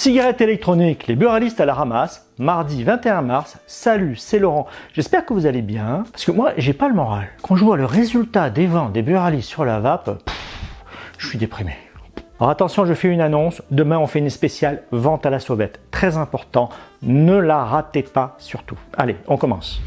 Cigarettes électroniques, les buralistes à la ramasse, mardi 21 mars. Salut, c'est Laurent. J'espère que vous allez bien, parce que moi, j'ai pas le moral. Quand je vois le résultat des ventes des buralistes sur la vape, je suis déprimé. Alors attention, je fais une annonce. Demain, on fait une spéciale vente à la sauvette. Très important, ne la ratez pas surtout. Allez, on commence.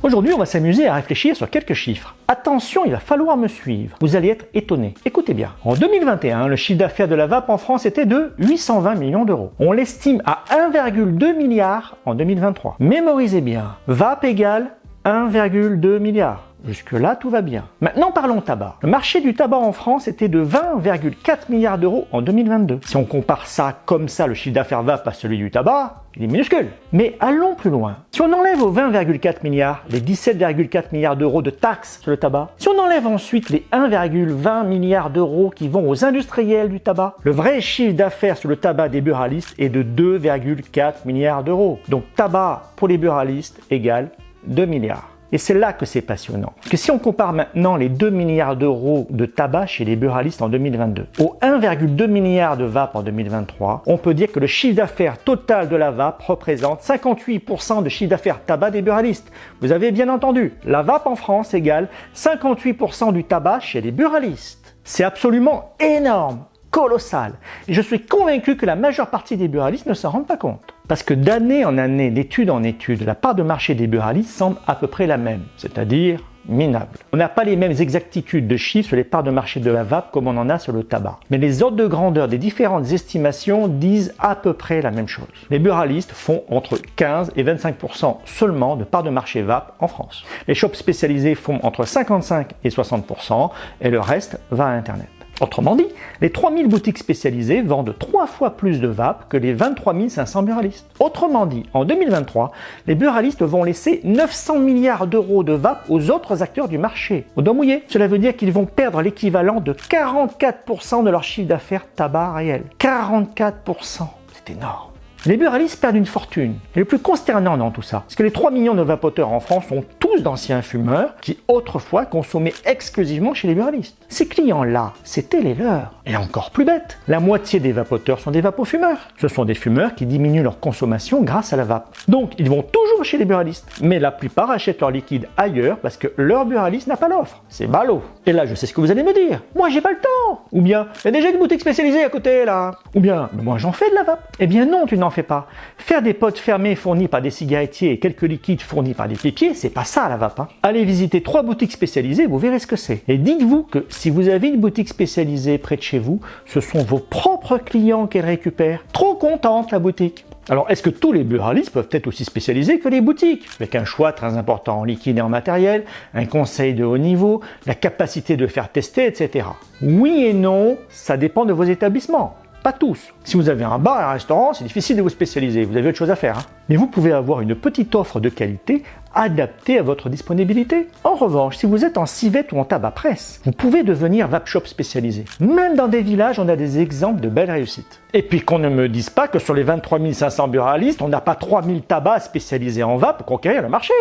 Aujourd'hui, on va s'amuser à réfléchir sur quelques chiffres. Attention, il va falloir me suivre. Vous allez être étonnés. Écoutez bien. En 2021, le chiffre d'affaires de la vape en France était de 820 millions d'euros. On l'estime à 1,2 milliard en 2023. Mémorisez bien. Vape égale 1,2 milliard. Jusque-là, tout va bien. Maintenant, parlons tabac. Le marché du tabac en France était de 20,4 milliards d'euros en 2022. Si on compare ça comme ça, le chiffre d'affaires vape à celui du tabac, il est minuscule. Mais allons plus loin. Si on enlève aux 20,4 milliards les 17,4 milliards d'euros de taxes sur le tabac, si on enlève ensuite les 1,20 milliards d'euros qui vont aux industriels du tabac, le vrai chiffre d'affaires sur le tabac des buralistes est de 2,4 milliards d'euros. Donc tabac pour les buralistes égale 2 milliards. Et c'est là que c'est passionnant. Parce que si on compare maintenant les 2 milliards d'euros de tabac chez les buralistes en 2022 aux 1,2 milliard de vape en 2023, on peut dire que le chiffre d'affaires total de la vape représente 58% de chiffre d'affaires tabac des buralistes. Vous avez bien entendu, la vape en France égale 58% du tabac chez les buralistes. C'est absolument énorme, colossal. Et je suis convaincu que la majeure partie des buralistes ne s'en rendent pas compte. Parce que d'année en année, d'étude en étude, la part de marché des buralistes semble à peu près la même, c'est-à-dire minable. On n'a pas les mêmes exactitudes de chiffres sur les parts de marché de la vape comme on en a sur le tabac. Mais les ordres de grandeur des différentes estimations disent à peu près la même chose. Les buralistes font entre 15 et 25% seulement de parts de marché vape en France. Les shops spécialisés font entre 55 et 60% et le reste va à Internet. Autrement dit, les 3000 boutiques spécialisées vendent 3 fois plus de vape que les 23 500 buralistes. Autrement dit, en 2023, les buralistes vont laisser 900 milliards d'euros de vape aux autres acteurs du marché. Au doigt mouillé, cela veut dire qu'ils vont perdre l'équivalent de 44% de leur chiffre d'affaires tabac réel. 44%, c'est énorme. Les buralistes perdent une fortune. Et le plus consternant dans tout ça, c'est que les 3 millions de vapoteurs en France sont tous d'anciens fumeurs qui autrefois consommaient exclusivement chez les buralistes. Ces clients-là, c'était les leurs. Et encore plus bête, la moitié des vapoteurs sont des vapofumeurs. Ce sont des fumeurs qui diminuent leur consommation grâce à la vape. Donc, ils vont toujours chez les buralistes. Mais la plupart achètent leur liquide ailleurs parce que leur buraliste n'a pas l'offre. C'est ballot. Et là, je sais ce que vous allez me dire. Moi, j'ai pas le temps. Ou bien, il y a déjà une boutique spécialisée à côté, là. Ou bien, moi, j'en fais de la vape. Eh bien non, tu n'en fais pas. Faire des potes fermés fournis par des cigarettiers et quelques liquides fournis par des pépiers, c'est pas ça la vape. Allez visiter 3 boutiques spécialisées, vous verrez ce que c'est. Et dites-vous que si vous avez une boutique spécialisée près de chez vous, ce sont vos propres clients qu'elle récupère. Trop contente la boutique. Alors, est-ce que tous les buralistes peuvent être aussi spécialisés que les boutiques, avec un choix très important en liquide et en matériel, un conseil de haut niveau, la capacité de faire tester, etc. Oui et non, ça dépend de vos établissements. Pas tous. Si vous avez un bar et un restaurant, c'est difficile de vous spécialiser, vous avez autre chose à faire. Mais vous pouvez avoir une petite offre de qualité adaptée à votre disponibilité. En revanche, si vous êtes en civette ou en tabac presse, vous pouvez devenir vape shop spécialisé. Même dans des villages, on a des exemples de belles réussites. Et puis qu'on ne me dise pas que sur les 23 500 buralistes, on n'a pas 3000 tabacs spécialisés en vape pour conquérir le marché.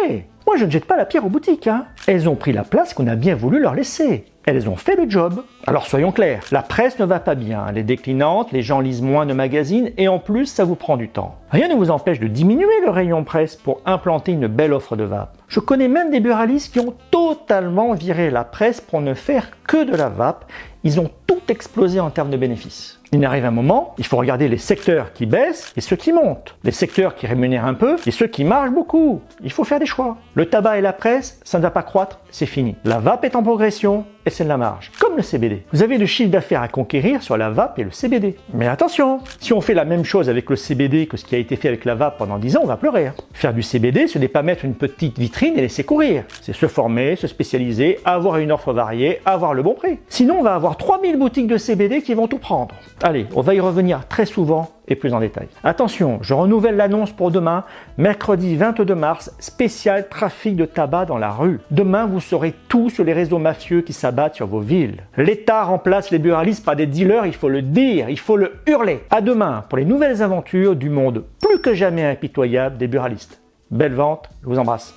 Moi, je ne jette pas la pierre aux boutiques. Elles ont pris la place qu'on a bien voulu leur laisser. Elles ont fait le job. Alors soyons clairs, la presse ne va pas bien, elle est déclinante, les gens lisent moins de magazines et en plus ça vous prend du temps. Rien ne vous empêche de diminuer le rayon presse pour implanter une belle offre de vape. Je connais même des buralistes qui ont totalement viré la presse pour ne faire que de la vape. Ils ont tout explosé en termes de bénéfices. Il arrive un moment, il faut regarder les secteurs qui baissent et ceux qui montent. Les secteurs qui rémunèrent un peu et ceux qui marchent beaucoup. Il faut faire des choix. Le tabac et la presse, ça ne va pas croître, c'est fini. La vape est en progression et c'est de la marge. Comme le CBD. Vous avez le chiffre d'affaires à conquérir sur la vape et le CBD. Mais attention, si on fait la même chose avec le CBD que ce qui a été fait avec la vape pendant 10 ans, on va pleurer. Faire du CBD, ce n'est pas mettre une petite vitrine et laisser courir. C'est se former, se spécialiser, avoir une offre variée, avoir le bon prix. Sinon, on va avoir 3000 boutiques de CBD qui vont tout prendre. Allez, on va y revenir très souvent et plus en détail. Attention, je renouvelle l'annonce pour demain, mercredi 22 mars, spécial trafic de tabac dans la rue. Demain, vous saurez tout sur les réseaux mafieux qui s'abattent sur vos villes. L'État remplace les buralistes par des dealers, il faut le dire, il faut le hurler. À demain pour les nouvelles aventures du monde plus que jamais impitoyable des buralistes. Belle vente, je vous embrasse.